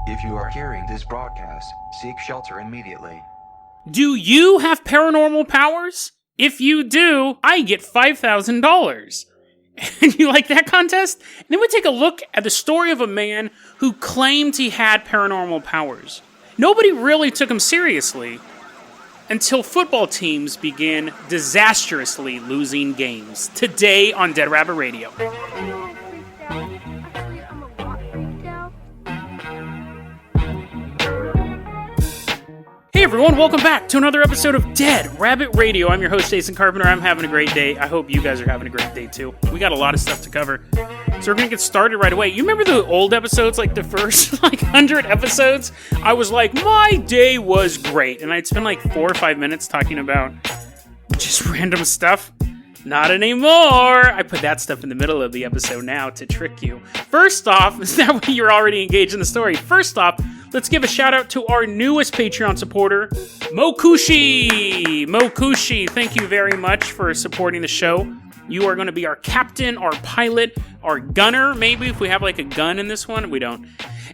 If you are hearing this broadcast, seek shelter immediately. Do you have paranormal powers? If you do, I get $5,000. And you like that contest? And then we take a look at the story of a man who claimed he had paranormal powers. Nobody really took him seriously until football teams began disastrously losing games. Today on Dead Rabbit Radio. Hey everyone, welcome back to another episode of Dead Rabbit Radio. I'm your host, Jason Carpenter. I'm having a great day. I hope you guys are having a great day too. We got a lot of stuff to cover. So we're going to get started right away. You remember the old episodes, like the first 100 episodes? I was like, my day was great. And I'd spend 4 or 5 minutes talking about just random stuff. Not anymore. I put that stuff in the middle of the episode now to trick you. First off, that way you're already engaged in the story. First off, let's give a shout out to our newest Patreon supporter, Mokushi. Mokushi, thank you very much for supporting the show. You are going to be our captain, our pilot, our gunner, maybe, if we have a gun in this one. We don't.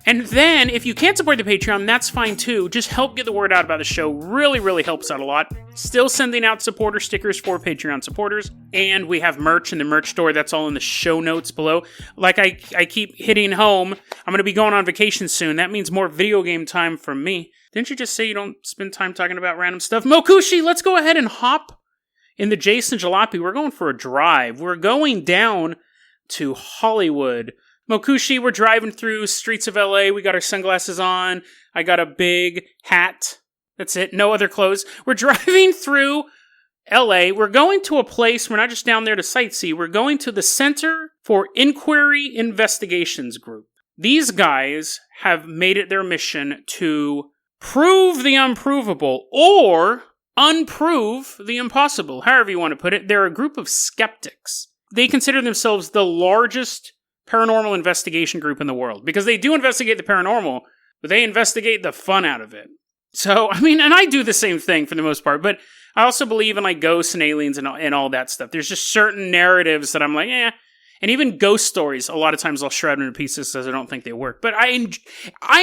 And then, if you can't support the Patreon, that's fine too. Just help get the word out about the show. Really, really helps out a lot. Still sending out supporter stickers for Patreon supporters. And we have merch in the merch store. That's all in the show notes below. Like I keep hitting home, I'm going to be going on vacation soon. That means more video game time from me. Didn't you just say you don't spend time talking about random stuff? Mokushi, let's go ahead and hop in the Jason Jalopy. We're going for a drive. We're going down to Hollywood. Mokushi, we're driving through streets of LA. We got our sunglasses on. I got a big hat. That's it. No other clothes. We're driving through LA. We're going to a place. We're not just down there to sightsee. We're going to the Center for Inquiry Investigations Group. These guys have made it their mission to prove the unprovable or unprove the impossible. However you want to put it. They're a group of skeptics. They consider themselves the largest paranormal investigation group in the world, because they do investigate the paranormal, but they investigate the fun out of it. So, and I do the same thing for the most part, but I also believe in ghosts and aliens and all that stuff. There's just certain narratives that I'm like, and even ghost stories, a lot of times I'll shred them to pieces because I don't think they work. But I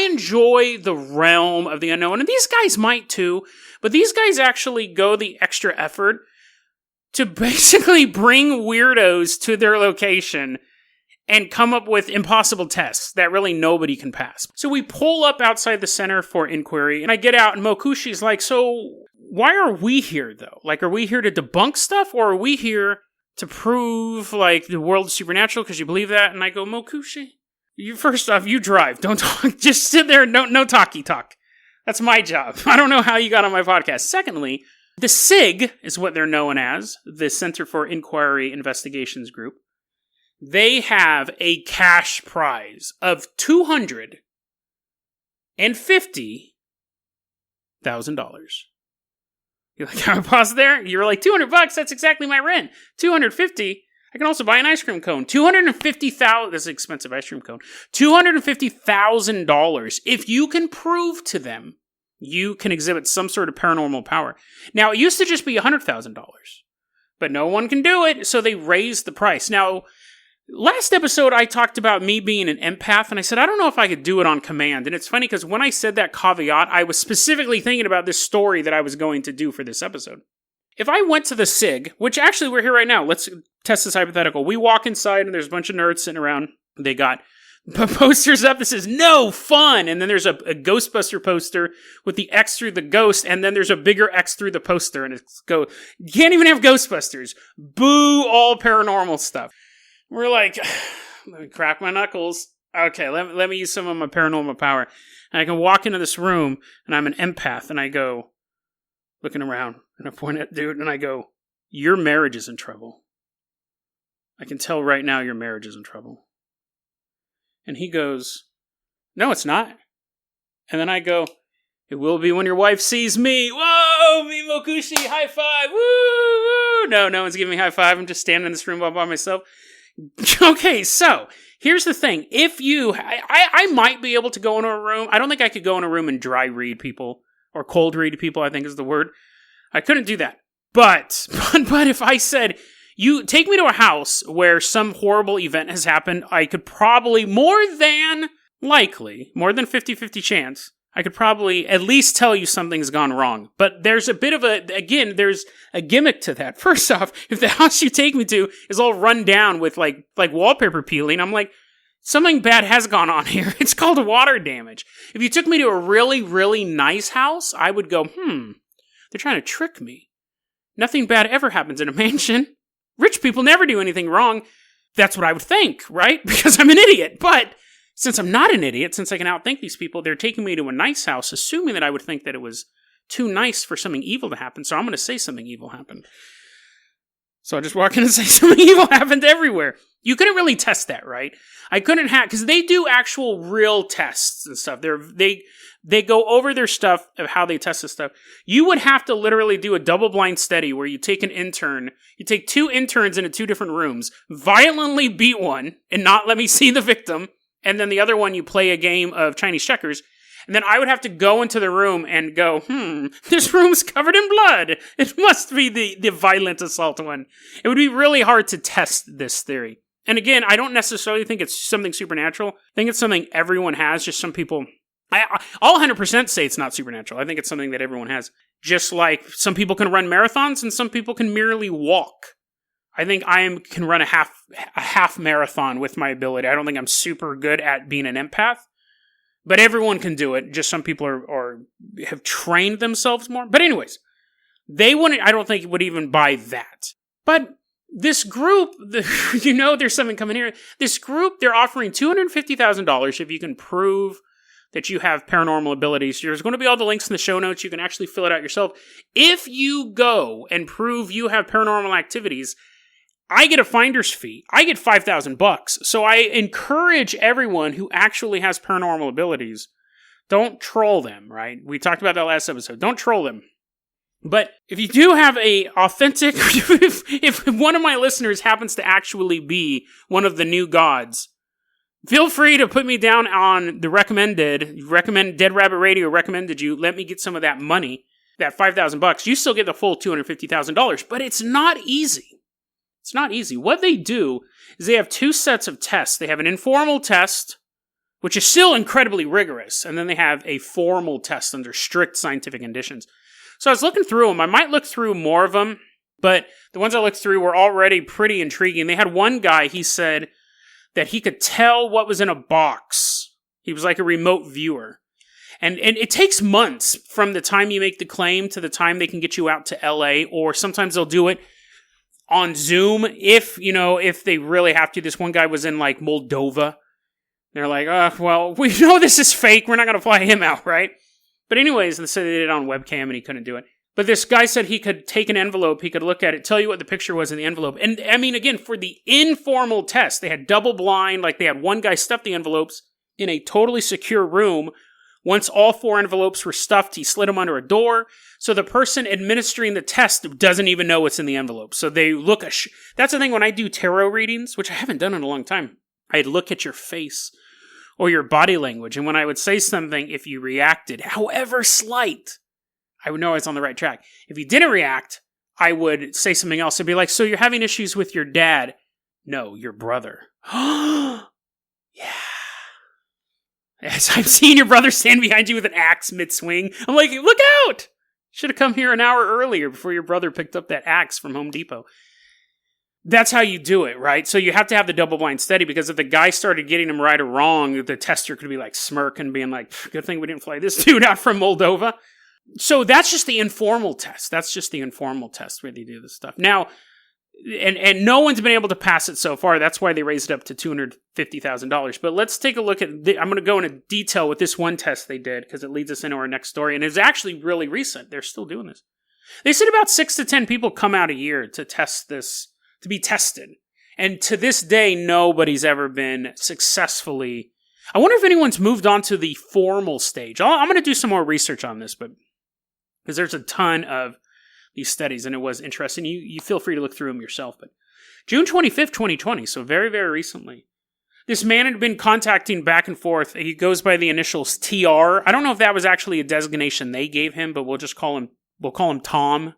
enjoy the realm of the unknown, and these guys might too, but these guys actually go the extra effort to basically bring weirdos to their location and come up with impossible tests that really nobody can pass. So we pull up outside the Center for Inquiry, and I get out, and Mokushi's like, so why are we here, though? Are we here to debunk stuff, or are we here to prove, the world is supernatural because you believe that? And I go, Mokushi, first off, you drive. Don't talk. Just sit there. No talky talk. That's my job. I don't know how you got on my podcast. Secondly, the CFIG is what they're known as, the Center for Inquiry Investigations Group. They have a cash prize of $250,000. You're like, can I pause there? You're like, $200, that's exactly my rent. $250, I can also buy an ice cream cone. $250,000, that's an expensive ice cream cone. $250,000. If you can prove to them, you can exhibit some sort of paranormal power. Now, it used to just be $100,000, but no one can do it, so they raised the price. Now, last episode, I talked about me being an empath, and I said, I don't know if I could do it on command. And it's funny, because when I said that caveat, I was specifically thinking about this story that I was going to do for this episode. If I went to the CFIG, which actually we're here right now, let's test this hypothetical. We walk inside, and there's a bunch of nerds sitting around. They got posters up that says, no fun! And then there's a Ghostbuster poster with the X through the ghost, and then there's a bigger X through the poster, and it's you can't even have Ghostbusters. Boo all paranormal stuff. We're like, let me crack my knuckles. Okay, let me use some of my paranormal power. And I can walk into this room, and I'm an empath, and I go, looking around, and I point at dude, and I go, your marriage is in trouble. I can tell right now your marriage is in trouble. And he goes, no, it's not. And then I go, it will be when your wife sees me. Whoa, me Mokushi, high five. Woo, woo. No one's giving me a high five. I'm just standing in this room all by myself. Okay, so here's the thing. If I might be able to go into a room. I don't think I could go in a room and dry read people, or cold read people, I think is the word. I couldn't do that. But if I said, you take me to a house where some horrible event has happened, I could probably, more than likely, more than 50-50 chance, I could probably at least tell you something's gone wrong. But there's a bit of there's a gimmick to that. First off, if the house you take me to is all run down with like wallpaper peeling, I'm like, something bad has gone on here. It's called water damage. If you took me to a really, really nice house, I would go, they're trying to trick me. Nothing bad ever happens in a mansion. Rich people never do anything wrong. That's what I would think, right? Because I'm an idiot. But since I'm not an idiot, since I can outthink these people, they're taking me to a nice house, assuming that I would think that it was too nice for something evil to happen. So I'm going to say something evil happened. So I just walk in and say something evil happened everywhere. You couldn't really test that, right? I couldn't have, because they do actual real tests and stuff. They go over their stuff of how they test this stuff. You would have to literally do a double-blind study where you take you take 2 interns into 2 different rooms, violently beat one, and not let me see the victim, and then the other one you play a game of Chinese checkers, and then I would have to go into the room and go, this room's covered in blood. It must be the violent assault one. It would be really hard to test this theory. And again, I don't necessarily think it's something supernatural. I think it's something everyone has, just some people... I'll 100% say it's not supernatural. I think it's something that everyone has. Just like some people can run marathons and some people can merely walk. I think I can run a half marathon with my ability. I don't think I'm super good at being an empath, but everyone can do it. Just some people have trained themselves more. But anyways, they wouldn't. I don't think would even buy that. But this group, there's something coming here. This group, they're offering $250,000 if you can prove that you have paranormal abilities. There's going to be all the links in the show notes. You can actually fill it out yourself. If you go and prove you have paranormal activities, I get a finder's fee. I get $5,000. So I encourage everyone who actually has paranormal abilities, don't troll them, right? We talked about that last episode. Don't troll them. But if you do have a authentic, if one of my listeners happens to actually be one of the new gods, feel free to put me down on the Dead Rabbit Radio recommended you. Let me get some of that money, that $5,000. You still get the full $250,000, but it's not easy. It's not easy. What they do is they have 2 sets of tests. They have an informal test, which is still incredibly rigorous, and then they have a formal test under strict scientific conditions. So I was looking through them. I might look through more of them, but the ones I looked through were already pretty intriguing. They had one guy, he said that he could tell what was in a box. He was like a remote viewer. And it takes months from the time you make the claim to the time they can get you out to LA, or sometimes they'll do it on Zoom if they really have to. This one guy was in like Moldova. They're like, well, we know this is fake. We're not going to fly him out, right? But anyways, they said they did it on webcam and he couldn't do it. But this guy said he could take an envelope, he could look at it, tell you what the picture was in the envelope. And I mean, again, for the informal test, they had double blind, like they had one guy stuff the envelopes in a totally secure room. Once all 4 envelopes were stuffed, he slid them under a door. So the person administering the test doesn't even know what's in the envelope. So they look that's the thing when I do tarot readings, which I haven't done in a long time. I'd look at your face or your body language. And when I would say something, if you reacted, however slight, I would know I was on the right track. If you didn't react, I would say something else. It'd be like, so you're having issues with your dad? No, your brother. Yeah. Yes, I've seen your brother stand behind you with an axe mid-swing. I'm like, look out! Should have come here an hour earlier before your brother picked up that axe from Home Depot. That's how you do it, right? So you have to have the double-blind study, because if the guy started getting him right or wrong, the tester could be like smirking, being like, good thing we didn't fly this dude out from Moldova. So that's just the informal test. That's just the informal test where they do this stuff. Now, and no one's been able to pass it so far. That's why they raised it up to $250,000. But let's take a look at, I'm going to go into detail with this one test they did, because it leads us into our next story. And it's actually really recent. They're still doing this. They said about 6 to 10 people come out a year to test this, to be tested. And to this day, nobody's ever been successfully. I wonder if anyone's moved on to the formal stage. I'm going to do some more research on this, but because there's a ton of these studies, and it was interesting. You feel free to look through them yourself. But June 25th, 2020, so very, very recently, this man had been contacting back and forth. He goes by the initials TR. I don't know if that was actually a designation they gave him, but we'll call him Tom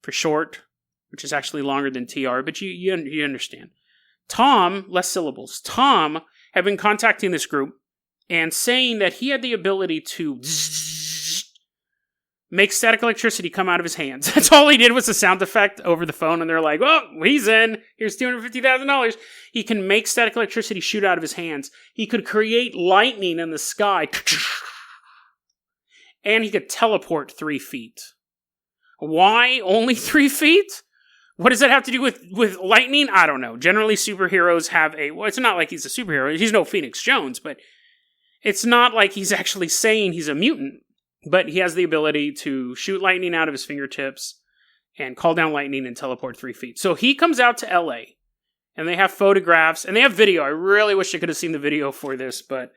for short, which is actually longer than TR, but you understand. Tom, less syllables. Tom had been contacting this group, and saying that he had the ability to make static electricity come out of his hands. That's all he did was a sound effect over the phone, and they're like, well, he's in. Here's $250,000. He can make static electricity shoot out of his hands. He could create lightning in the sky. And he could teleport 3 feet. Why only 3 feet? What does that have to do with lightning? I don't know. Generally, superheroes have well, it's not like he's a superhero. He's no Phoenix Jones, but it's not like he's actually saying he's a mutant. But he has the ability to shoot lightning out of his fingertips and call down lightning and teleport 3 feet. So he comes out to LA, and they have photographs, and they have video. I really wish I could have seen the video for this, but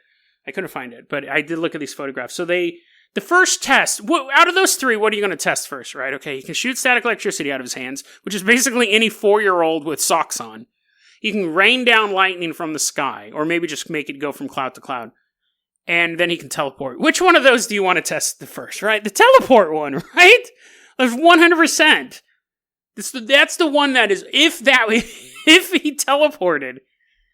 I couldn't find it. But I did look at these photographs. So the first test, out of those 3, what are you going to test first, right? Okay, he can shoot static electricity out of his hands, which is basically any 4-year-old with socks on. He can rain down lightning from the sky, or maybe just make it go from cloud to cloud. And then he can teleport. Which one of those do you want to test the first, right? The teleport one, right? There's 100%. That's the one that is, if he teleported,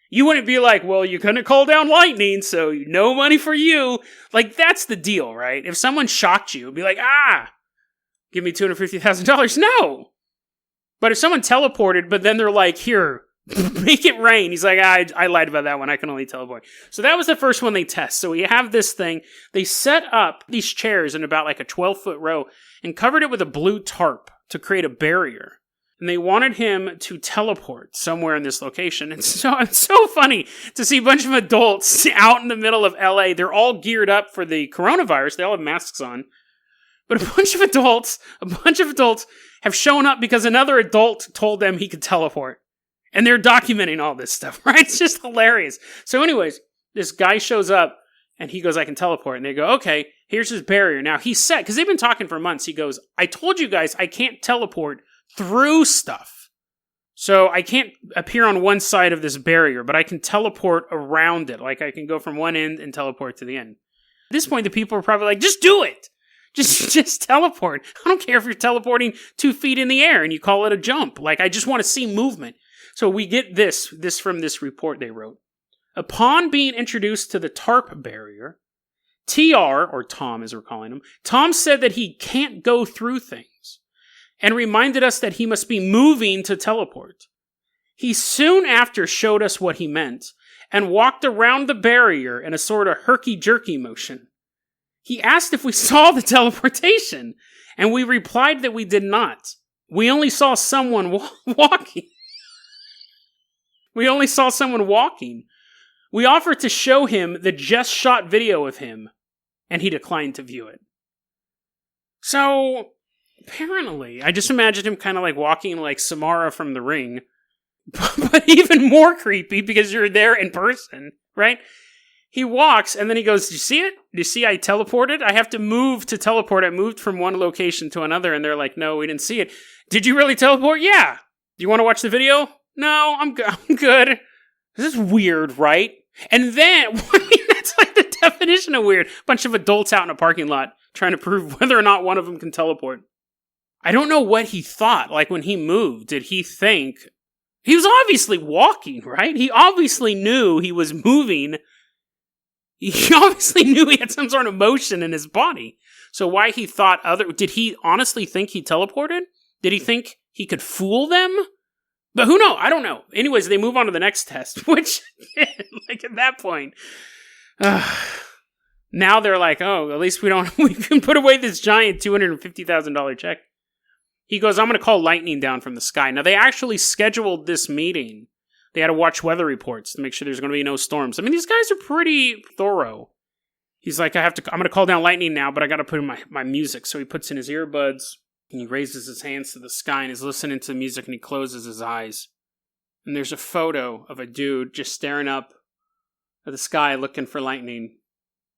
you wouldn't be like, well, you couldn't call down lightning, so no money for you. Like, that's the deal, right? If someone shocked you, it'd be like, give me $250,000. No. But if someone teleported, but then they're like, here, make it rain. He's like, I lied about that one. I can only teleport. So that was the first one they test. So we have this thing. They set up these chairs in about like a 12-foot row and covered it with a blue tarp to create a barrier. And they wanted him to teleport somewhere in this location. And so it's so funny to see a bunch of adults out in the middle of LA. They're all geared up for the coronavirus. They all have masks on. But a bunch of adults have shown up because another adult told them he could teleport. And they're documenting all this stuff, right? It's just hilarious. So anyways, this guy shows up and he goes, I can teleport. And they go, okay, here's his barrier. Now he said, because they've been talking for months, he goes, I told you guys I can't teleport through stuff. So I can't appear on one side of this barrier, but I can teleport around it. Like I can go from one end and teleport to the end. At this point, the people are probably like, just do it. Just teleport. I don't care if you're teleporting 2 feet in the air and you call it a jump. Like, I just want to see movement. So we get this from this report they wrote. Upon being introduced to the TARP barrier, TR, or Tom as we're calling him, Tom said that he can't go through things and reminded us that he must be moving to teleport. He soon after showed us what he meant and walked around the barrier in a sort of herky-jerky motion. He asked if we saw the teleportation, and we replied that we did not. We only saw someone walking. We only saw someone walking. We offered to show him the just shot video of him, and he declined to view it. So, apparently, I just imagined him kind of like walking like Samara from The Ring, but even more creepy because you're there in person, right? He walks, and then he goes, do you see it? Do you see I teleported? I have to move to teleport. I moved from one location to another, and they're like, no, we didn't see it. Did you really teleport? Yeah. Do you want to watch the video? No, I'm good. This is weird, right? And then, I mean, that's like the definition of weird. Bunch of adults out in a parking lot trying to prove whether or not one of them can teleport. I don't know what he thought. Like, when he moved, did he think... He was obviously walking, right? He obviously knew he was moving. He obviously knew he had some sort of motion in his body. So why he thought did he honestly think he teleported? Did he think he could fool them? But who knows? I don't know. Anyways, they move on to the next test, which, like at that point, now they're like, oh, at least we can put away this giant $250,000 check. He goes, I'm going to call lightning down from the sky. Now, they actually scheduled this meeting. They had to watch weather reports to make sure there's going to be no storms. I mean, these guys are pretty thorough. He's like, I'm going to call down lightning now, but I got to put in my music. So he puts in his earbuds, and he raises his hands to the sky, and he's listening to the music, and he closes his eyes. And there's a photo of a dude just staring up at the sky looking for lightning.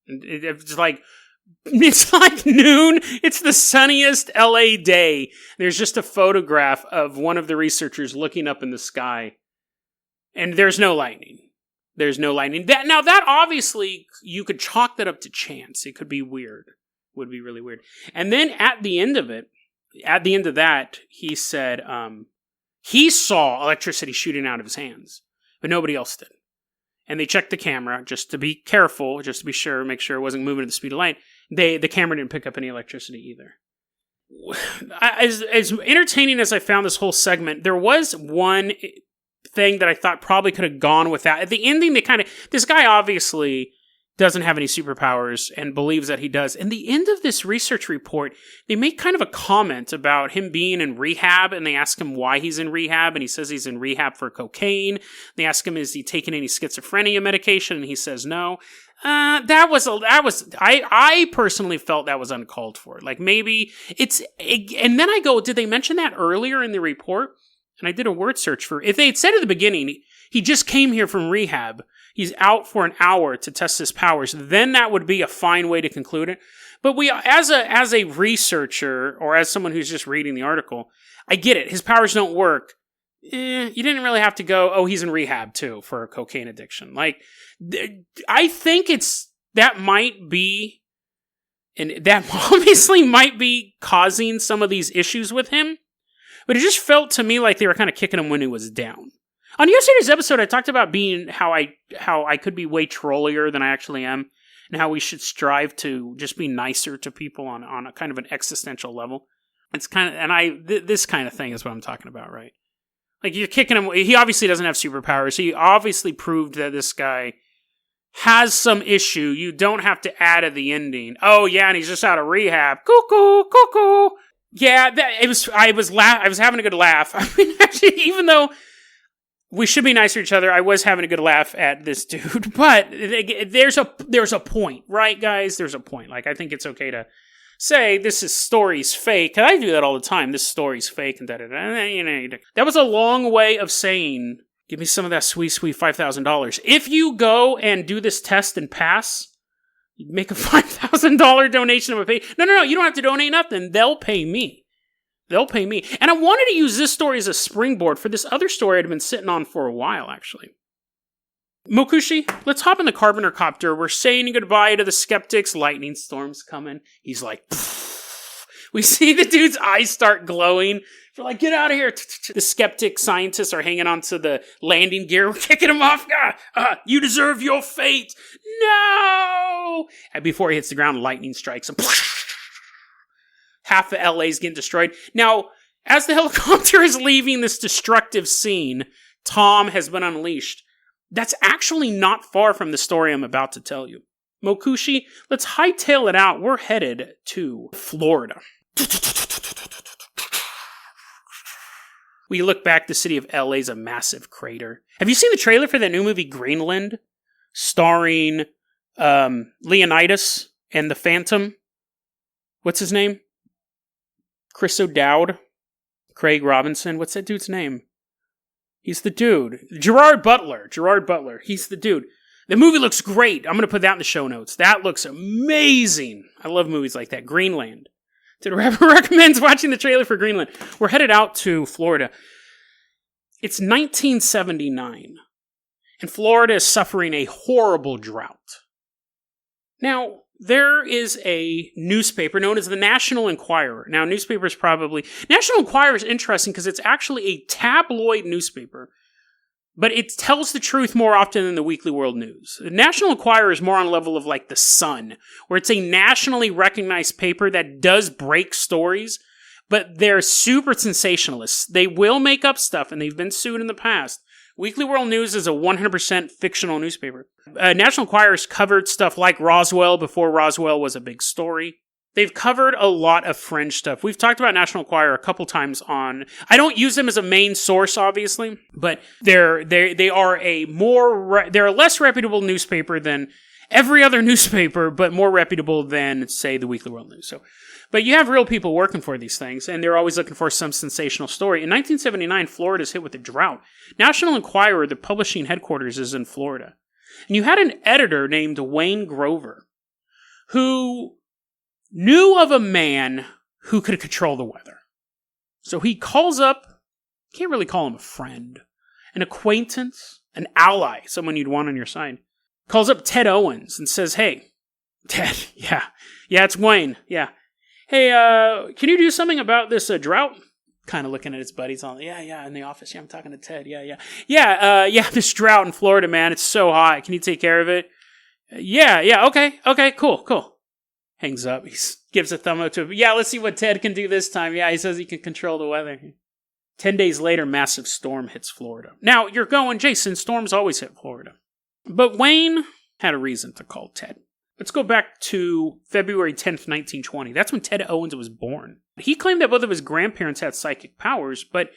And it's like noon. It's the sunniest LA day. There's just a photograph of one of the researchers looking up in the sky. And there's no lightning. There's no lightning. That obviously, you could chalk that up to chance. It could be weird. Would be really weird. And then at the end of that, he said he saw electricity shooting out of his hands, but nobody else did. and they checked the camera just to be careful, just to be sure, make sure it wasn't moving at the speed of light. The camera didn't pick up any electricity either. As entertaining as I found this whole segment, there was one thing that I thought probably could have gone without. At the ending, this guy obviously doesn't have any superpowers and believes that he does. In the end of this research report, they make kind of a comment about him being in rehab, and they ask him why he's in rehab, and he says he's in rehab for cocaine. They ask him, is he taking any schizophrenia medication? And he says no. I personally felt that was uncalled for. Like, maybe and then I go, did they mention that earlier in the report? And I did a word search for, if they had said at the beginning, he just came here from rehab, he's out for an hour to test his powers, then that would be a fine way to conclude it. But as a researcher, or as someone who's just reading the article, I get it. His powers don't work. You didn't really have to go, oh, he's in rehab too for a cocaine addiction. Like, I think that might be, and that obviously might be causing some of these issues with him. But it just felt to me like they were kind of kicking him when he was down. On yesterday's episode, I talked about how I could be way trollier than I actually am, and how we should strive to just be nicer to people on a kind of an existential level. It's kind of, this kind of thing is what I'm talking about, right? Like, you're kicking him. He obviously doesn't have superpowers. He obviously proved that this guy has some issue. You don't have to add at the ending, oh yeah, and he's just out of rehab. Cuckoo, cuckoo. Yeah, I was having a good laugh. I mean, actually, even though we should be nice to each other, I was having a good laugh at this dude. But there's a point, right, guys? There's a point. Like, I think it's okay to say this story's fake. I do that all the time. This story's fake and da-da-da. That was a long way of saying, give me some of that sweet, sweet $5,000. If you go and do this test and pass, you make a $5,000 donation of a pay. No, you don't have to donate nothing. They'll pay me. And I wanted to use this story as a springboard for this other story I'd been sitting on for a while, actually. Mokushi, let's hop in the Carpenter copter. We're saying goodbye to the skeptics. Lightning storm's coming. He's like, pfft. We see the dude's eyes start glowing. We're like, get out of here. The skeptic scientists are hanging onto the landing gear. We're kicking him off. You deserve your fate. No! And before he hits the ground, lightning strikes him. Half of LA's getting destroyed. Now, as the helicopter is leaving this destructive scene, Tom has been unleashed. That's actually not far from the story I'm about to tell you. Mokushi, let's hightail it out. We're headed to Florida. We look back, the city of LA is a massive crater. Have you seen the trailer for that new movie Greenland? Starring Leonidas and the Phantom? What's his name? Chris O'Dowd? Craig Robinson? What's that dude's name? He's the dude. Gerard Butler. He's the dude. The movie looks great. I'm going to put that in the show notes. That looks amazing. I love movies like that. Greenland. Did Rapper recommends watching the trailer for Greenland. We're headed out to Florida. It's 1979. And Florida is suffering a horrible drought. Now, there is a newspaper known as the National Enquirer. Now, National Enquirer is interesting because it's actually a tabloid newspaper, but it tells the truth more often than the Weekly World News. The National Enquirer is more on the level of like the Sun, where it's a nationally recognized paper that does break stories, but they're super sensationalists. They will make up stuff, and they've been sued in the past. Weekly World News is a 100% fictional newspaper. National Enquirer's covered stuff like Roswell before Roswell was a big story. They've covered a lot of fringe stuff. We've talked about National Enquirer a couple times on. I don't use them as a main source, obviously, but they're a less reputable newspaper than every other newspaper, but more reputable than, say, the Weekly World News. But you have real people working for these things, and they're always looking for some sensational story. In 1979, Florida is hit with a drought. National Enquirer, the publishing headquarters, is in Florida. And you had an editor named Wayne Grover, who knew of a man who could control the weather. So he calls up, can't really call him a friend, an acquaintance, an ally, someone you'd want on your side. Calls up Ted Owens and says, hey, Ted, yeah, it's Wayne, yeah. Hey, can you do something about this drought? kind of looking at his buddies on, in the office. Yeah, I'm talking to Ted. Yeah, this drought in Florida, man, it's so hot. Can you take care of it? Yeah, okay, cool. Hangs up. He gives a thumb up to him. Yeah, let's see what Ted can do this time. Yeah, he says he can control the weather. 10 days later, massive storm hits Florida. Now, you're going, Jason, storms always hit Florida. But Wayne had a reason to call Ted. Let's go back to February 10th, 1920. That's when Ted Owens was born. He claimed that both of his grandparents had psychic powers, but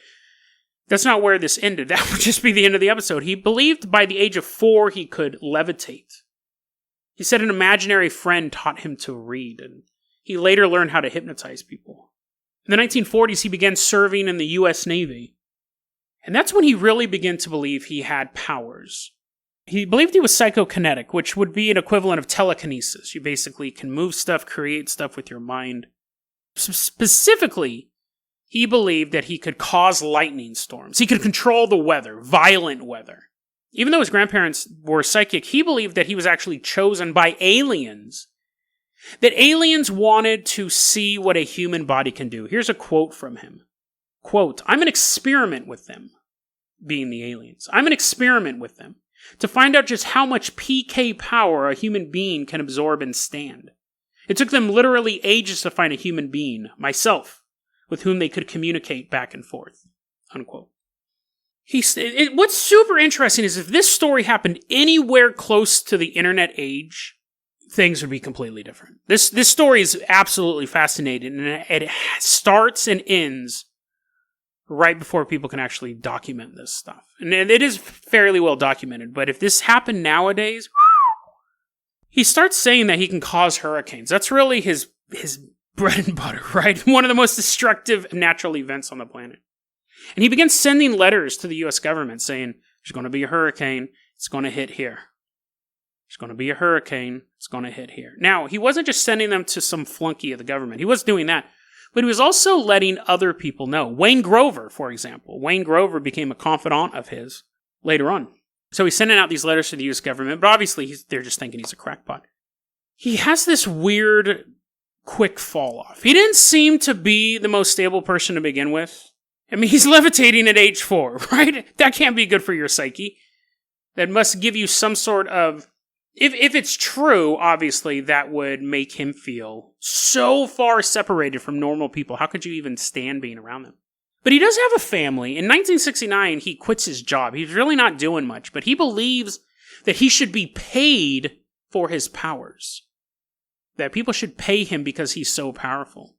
that's not where this ended. That would just be the end of the episode. He believed by the age of 4 he could levitate. He said an imaginary friend taught him to read, and he later learned how to hypnotize people. In the 1940s, he began serving in the U.S. Navy. And that's when he really began to believe he had powers. He believed he was psychokinetic, which would be an equivalent of telekinesis. You basically can move stuff, create stuff with your mind. Specifically, he believed that he could cause lightning storms. He could control the weather, violent weather. Even though his grandparents were psychic, he believed that he was actually chosen by aliens. That aliens wanted to see what a human body can do. Here's a quote from him. Quote, "I'm an experiment with them," being the aliens. "I'm an experiment with them to find out just how much PK power a human being can absorb and stand. It took them literally ages to find a human being, myself, with whom they could communicate back and forth." Unquote. What's super interesting is if this story happened anywhere close to the internet age, things would be completely different. This story is absolutely fascinating, and it starts and ends right before people can actually document this stuff. And it is fairly well documented, but if this happened nowadays, he starts saying that he can cause hurricanes. That's really his bread and butter, right? One of the most destructive natural events on the planet. And he begins sending letters to the U.S. government saying, there's going to be a hurricane, it's going to hit here. There's going to be a hurricane, it's going to hit here. Now, he wasn't just sending them to some flunky of the government. He was doing that. But he was also letting other people know. Wayne Grover, for example. Wayne Grover became a confidant of his later on. So he's sending out these letters to the U.S. government, but obviously they're just thinking he's a crackpot. He has this weird, quick fall off. He didn't seem to be the most stable person to begin with. I mean, he's levitating at age 4, right? That can't be good for your psyche. That must give you some sort of... If it's true, obviously, that would make him feel so far separated from normal people. How could you even stand being around them? But he does have a family. In 1969, he quits his job. He's really not doing much, but he believes that he should be paid for his powers. That people should pay him because he's so powerful.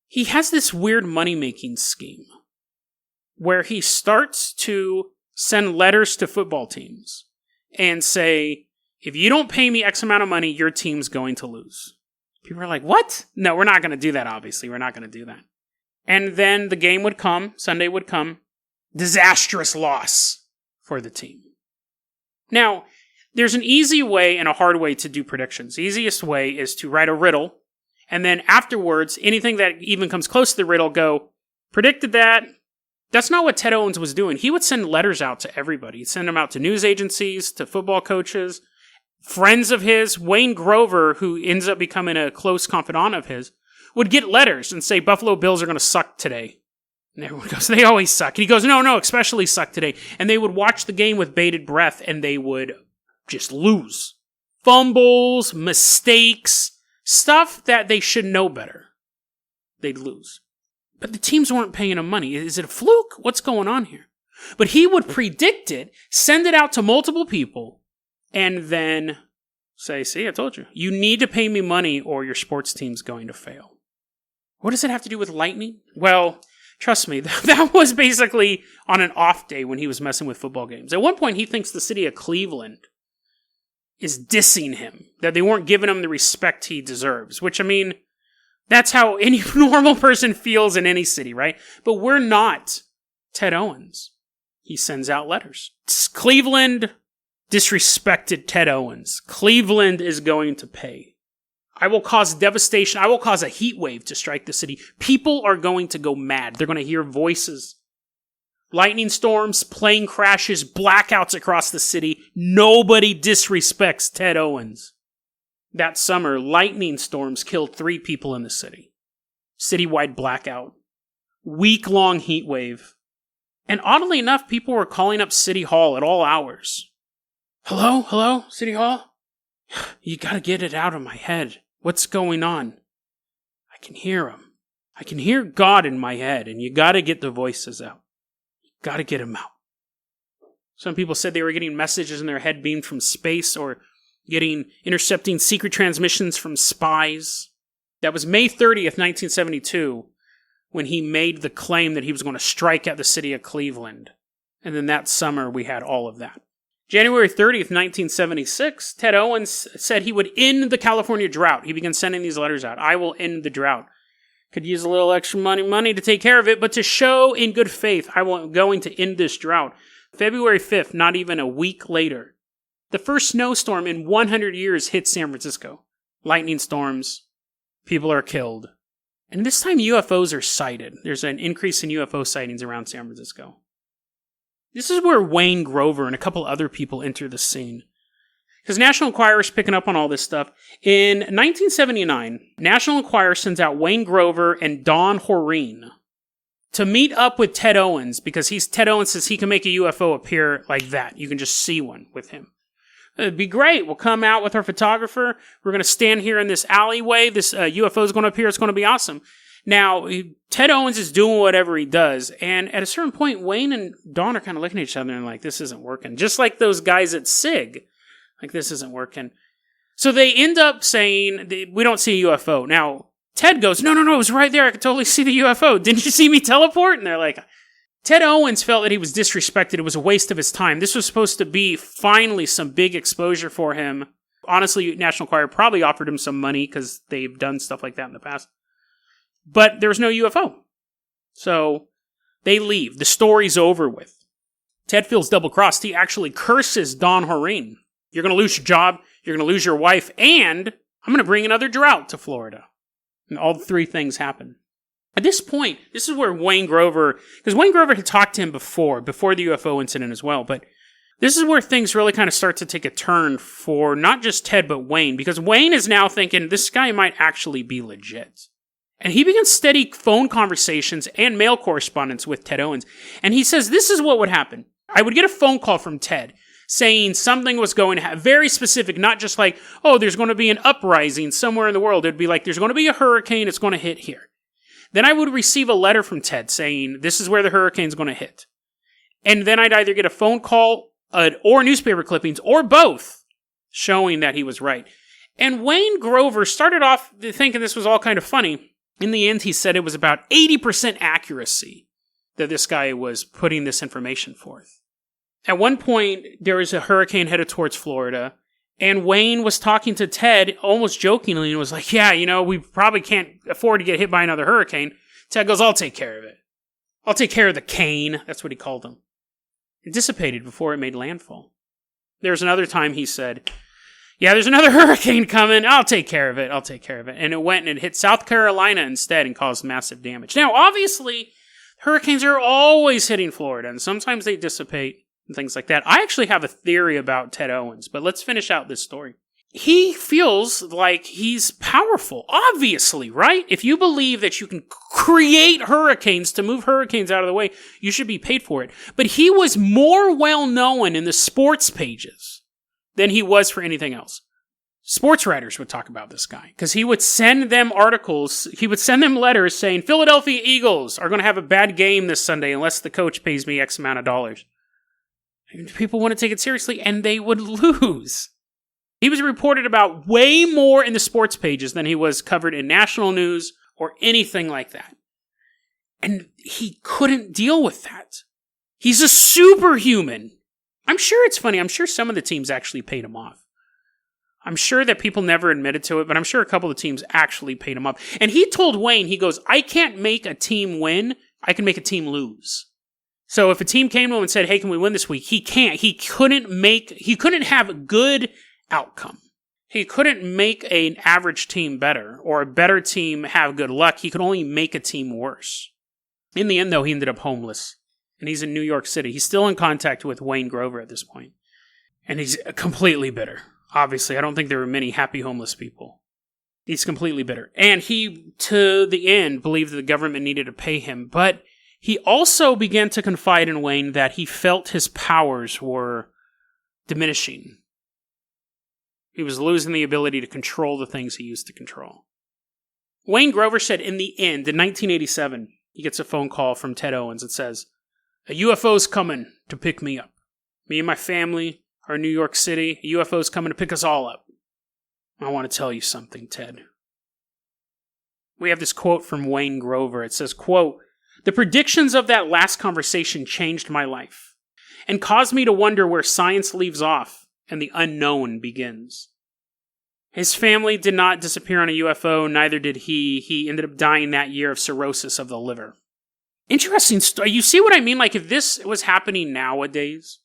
He has this weird money-making scheme where he starts to send letters to football teams and say, if you don't pay me X amount of money, your team's going to lose. People are like, what? No, we're not going to do that, obviously. We're not going to do that. And then the game would come, Sunday would come, disastrous loss for the team. Now, there's an easy way and a hard way to do predictions. The easiest way is to write a riddle, and then afterwards, anything that even comes close to the riddle, go, predicted that. That's not what Ted Owens was doing. He would send letters out to everybody. He'd send them out to news agencies, to football coaches, friends of his. Wayne Grover, who ends up becoming a close confidant of his, would get letters and say, Buffalo Bills are going to suck today. And everyone goes, they always suck. And he goes, no, especially suck today. And they would watch the game with bated breath, and they would just lose. Fumbles, mistakes, stuff that they should know better. They'd lose. But the teams weren't paying him money. Is it a fluke? What's going on here? But he would predict it, send it out to multiple people, and then say, see, I told you. You need to pay me money or your sports team's going to fail. What does it have to do with lightning? Well, trust me, that was basically on an off day when he was messing with football games. At one point, he thinks the city of Cleveland is dissing him, that they weren't giving him the respect he deserves, which, I mean, that's how any normal person feels in any city, right? But we're not Ted Owens. He sends out letters. Cleveland disrespected Ted Owens. Cleveland is going to pay. I will cause devastation. I will cause a heat wave to strike the city. People are going to go mad. They're going to hear voices. Lightning storms, plane crashes, blackouts across the city. Nobody disrespects Ted Owens. That summer, lightning storms killed 3 people in the city. Citywide blackout. week-long heat wave. And oddly enough, people were calling up City Hall at all hours. Hello, City Hall? You gotta get it out of my head. What's going on? I can hear him. I can hear God in my head, and you gotta get the voices out. You gotta get them out. Some people said they were getting messages in their head beamed from space or intercepting secret transmissions from spies. That was May 30th, 1972, when he made the claim that he was going to strike at the city of Cleveland. And then that summer, we had all of that. January 30th, 1976, Ted Owens said he would end the California drought. He began sending these letters out. I will end the drought. Could use a little extra money to take care of it, but to show in good faith, I'm going to end this drought. February 5th, not even a week later, the first snowstorm in 100 years hit San Francisco. Lightning storms. People are killed. And this time UFOs are sighted. There's an increase in UFO sightings around San Francisco. This is where Wayne Grover and a couple other people enter the scene. Because National Enquirer is picking up on all this stuff. In 1979, National Enquirer sends out Wayne Grover and Don Horeen to meet up with Ted Owens, because Ted Owens says he can make a UFO appear like that. You can just see one with him. It'd be great. We'll come out with our photographer. We're going to stand here in this alleyway. This UFO is going to appear. It's going to be awesome. Now, Ted Owens is doing whatever he does. And at a certain point, Wayne and Don are kind of looking at each other and like, this isn't working. Just like those guys at CFIG. Like, this isn't working. So they end up saying, we don't see a UFO. Now, Ted goes, no, it was right there. I could totally see the UFO. Didn't you see me teleport? And they're like, Ted Owens felt that he was disrespected. It was a waste of his time. This was supposed to be finally some big exposure for him. Honestly, National Enquirer probably offered him some money because they've done stuff like that in the past. But there was no UFO. So they leave. The story's over with. Ted feels double-crossed. He actually curses Don Horeen. You're going to lose your job, you're going to lose your wife, and I'm going to bring another drought to Florida. And all three things happen. At this point, this is where Wayne Grover, because Wayne Grover had talked to him before the UFO incident as well, but this is where things really kind of start to take a turn for not just Ted, but Wayne, because Wayne is now thinking this guy might actually be legit. And he begins steady phone conversations and mail correspondence with Ted Owens. And he says, this is what would happen. I would get a phone call from Ted saying something was going to happen, very specific, not just like, oh, there's going to be an uprising somewhere in the world. It'd be like, there's going to be a hurricane, it's going to hit here. Then I would receive a letter from Ted saying, this is where the hurricane's going to hit. And then I'd either get a phone call or newspaper clippings, or both, showing that he was right. And Wayne Grover started off thinking this was all kind of funny. In the end, he said it was about 80% accuracy that this guy was putting this information forth. At one point, there was a hurricane headed towards Florida, and Wayne was talking to Ted almost jokingly and was like, yeah, we probably can't afford to get hit by another hurricane. Ted goes, I'll take care of it. I'll take care of the cane. That's what he called him. It dissipated before it made landfall. There was another time he said, yeah, there's another hurricane coming. I'll take care of it. And it went and it hit South Carolina instead and caused massive damage. Now, obviously, hurricanes are always hitting Florida, and sometimes they dissipate and things like that. I actually have a theory about Ted Owens, but let's finish out this story. He feels like he's powerful, obviously, right? If you believe that you can create hurricanes to move hurricanes out of the way, you should be paid for it. But he was more well-known in the sports pages than he was for anything else. Sports writers would talk about this guy because he would send them articles. He would send them letters saying, Philadelphia Eagles are going to have a bad game this Sunday unless the coach pays me X amount of dollars. People want to take it seriously, and they would lose. He was reported about way more in the sports pages than he was covered in national news or anything like that. And he couldn't deal with that. He's a superhuman. I'm sure it's funny. I'm sure some of the teams actually paid him off. I'm sure that people never admitted to it, but I'm sure a couple of teams actually paid him off. And he told Wayne, he goes, I can't make a team win. I can make a team lose. So if a team came to him and said, hey, can we win this week? He can't. He couldn't have a good outcome. He couldn't make an average team better or a better team have good luck. He could only make a team worse. In the end, though, he ended up homeless. And he's in New York City. He's still in contact with Wayne Grover at this point. And he's completely bitter. Obviously, I don't think there were many happy homeless people. He's completely bitter. And he, to the end, believed that the government needed to pay him. But he also began to confide in Wayne that he felt his powers were diminishing. He was losing the ability to control the things he used to control. Wayne Grover said in the end, in 1987, he gets a phone call from Ted Owens that says, "A UFO's coming to pick me up. Me and my family are in New York City. A UFO's coming to pick us all up. I want to tell you something, Ted." We have this quote from Wayne Grover. It says, quote, "The predictions of that last conversation changed my life and caused me to wonder where science leaves off and the unknown begins. His family did not disappear on a UFO, neither did he. He ended up dying that year of cirrhosis of the liver." Interesting story. You see what I mean? Like, if this was happening nowadays,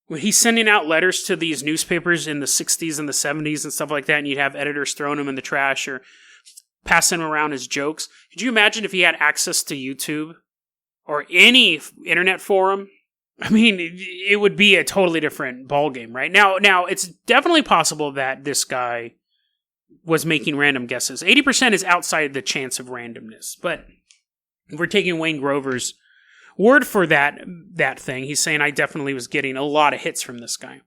when he's sending out letters to these newspapers in the 60s and the 70s and stuff like that, and you'd have editors throwing them in the trash or passing them around as jokes. Could you imagine if he had access to YouTube or any internet forum? I mean, it would be a totally different ballgame, right? Now, it's definitely possible that this guy was making random guesses. 80% is outside the chance of randomness, but if we're taking Wayne Grover's word for that thing, he's saying, I definitely was getting a lot of hits from this guy.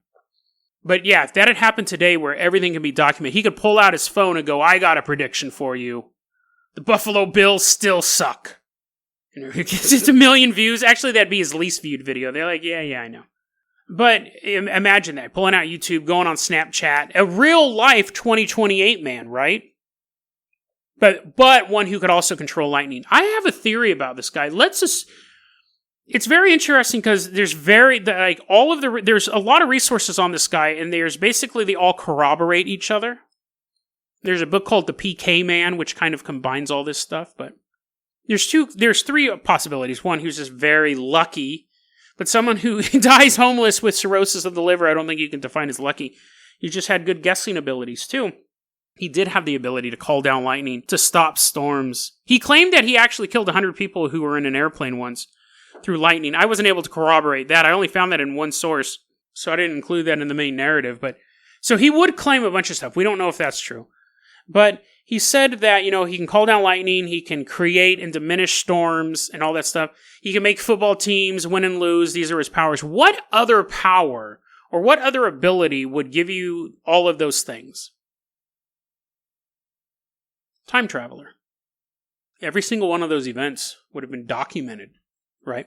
But yeah, if that had happened today where everything can be documented, he could pull out his phone and go, "I got a prediction for you. The Buffalo Bills still suck." And it's a million views. Actually, that'd be his least viewed video. They're like, yeah, I know. But imagine that, pulling out YouTube, going on Snapchat, a real life 2028 man, right? But one who could also control lightning. I have a theory about this guy. It's very interesting because there's there's a lot of resources on this guy, and there's basically they all corroborate each other. There's a book called The PK Man, which kind of combines all this stuff, but there's three possibilities. One who's just very lucky, but someone who dies homeless with cirrhosis of the liver, I don't think you can define as lucky. He just had good guessing abilities too. He did have the ability to call down lightning, to stop storms. He claimed that he actually killed 100 people who were in an airplane once through lightning. I wasn't able to corroborate that. I only found that in one source, so I didn't include that in the main narrative. But so he would claim a bunch of stuff. We don't know if that's true. But he said that, he can call down lightning, he can create and diminish storms and all that stuff. He can make football teams win and lose. These are his powers. What other power or what other ability would give you all of those things? Time traveler. Every single one of those events would have been documented, right?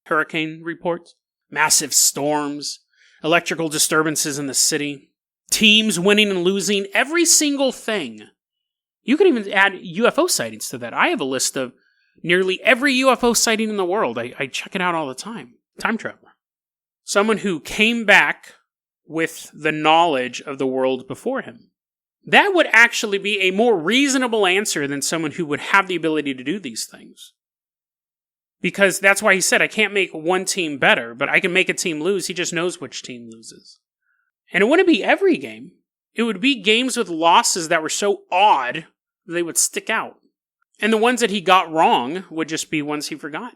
Hurricane reports, massive storms, electrical disturbances in the city, teams winning and losing, every single thing. You could even add UFO sightings to that. I have a list of nearly every UFO sighting in the world. I check it out all the time. Time traveler. Someone who came back with the knowledge of the world before him. That would actually be a more reasonable answer than someone who would have the ability to do these things. Because that's why he said, I can't make one team better, but I can make a team lose. He just knows which team loses. And it wouldn't be every game. It would be games with losses that were so odd that they would stick out. And the ones that he got wrong would just be ones he forgot.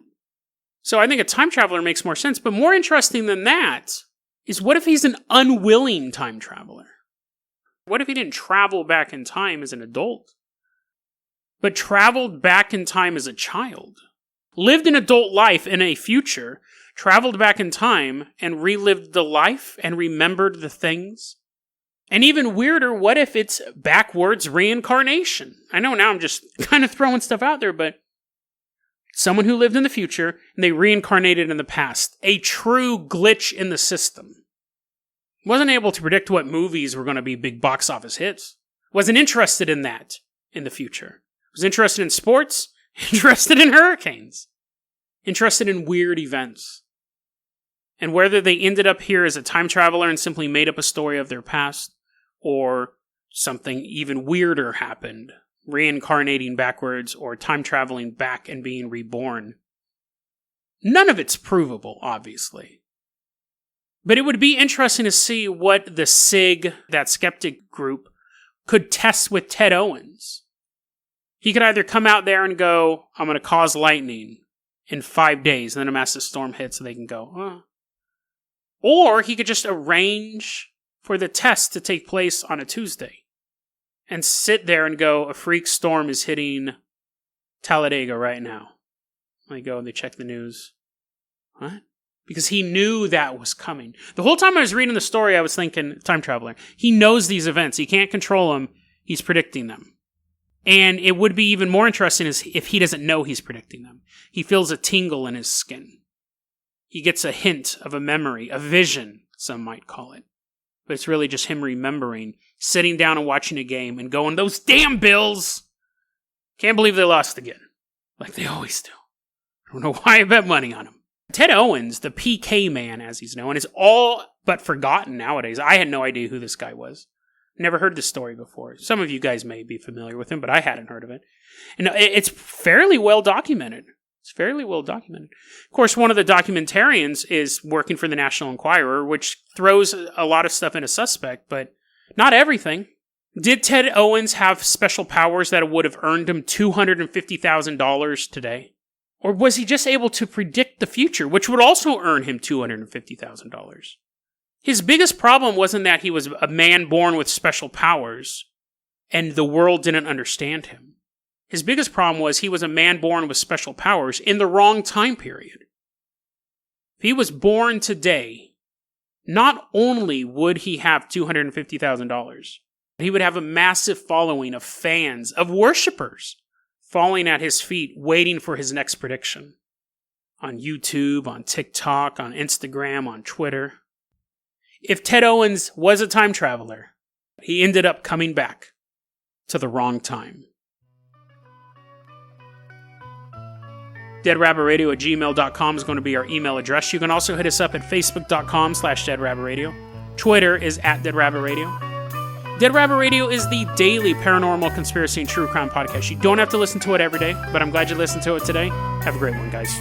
So I think a time traveler makes more sense. But more interesting than that is, what if he's an unwilling time traveler? What if he didn't travel back in time as an adult, but traveled back in time as a child? Lived an adult life in a future, traveled back in time and relived the life and remembered the things? And even weirder, what if it's backwards reincarnation? I know now I'm just kind of throwing stuff out there, but someone who lived in the future and they reincarnated in the past. A true glitch in the system. Wasn't able to predict what movies were going to be big box office hits. Wasn't interested in that in the future. Was interested in sports, interested in hurricanes, interested in weird events. And whether they ended up here as a time traveler and simply made up a story of their past, or something even weirder happened, reincarnating backwards or time traveling back and being reborn. None of it's provable, obviously. But it would be interesting to see what the CFIG, that skeptic group, could test with Ted Owens. He could either come out there and go, I'm going to cause lightning in 5 days, and then a massive storm hits so they can go, oh. Or he could just arrange for the test to take place on a Tuesday. and sit there and go, a freak storm is hitting Talladega right now. They go and they check the news. What? Because he knew that was coming. The whole time I was reading the story, I was thinking, time traveler. He knows these events. He can't control them. He's predicting them. And it would be even more interesting if he doesn't know he's predicting them. He feels a tingle in his skin. He gets a hint of a memory, a vision, some might call it. But it's really just him remembering, sitting down and watching a game and going, those damn Bills! Can't believe they lost again. Like they always do. I don't know why I bet money on them. Ted Owens, the PK man, as he's known, is all but forgotten nowadays. I had no idea who this guy was. Never heard this story before. Some of you guys may be familiar with him, but I hadn't heard of it. And it's fairly well documented. It's fairly well documented. Of course, one of the documentarians is working for the National Enquirer, which throws a lot of stuff in a suspect, but not everything. Did Ted Owens have special powers that would have earned him $250,000 today? Or was he just able to predict the future, which would also earn him $250,000? His biggest problem wasn't that he was a man born with special powers and the world didn't understand him. His biggest problem was he was a man born with special powers in the wrong time period. If he was born today, not only would he have $250,000, he would have a massive following of fans, of worshipers, falling at his feet, waiting for his next prediction. On YouTube, on TikTok, on Instagram, on Twitter. If Ted Owens was a time traveler, he ended up coming back to the wrong time. deadrabbitradio@gmail.com is going to be our email address. You can also hit us up at facebook.com/deadrabbitradio. Twitter is @deadrabbitradio. Dead Rabbit Radio is the daily paranormal conspiracy and true crime podcast. You don't have to listen to it every day, but I'm glad you listened to it today. Have a great one, guys.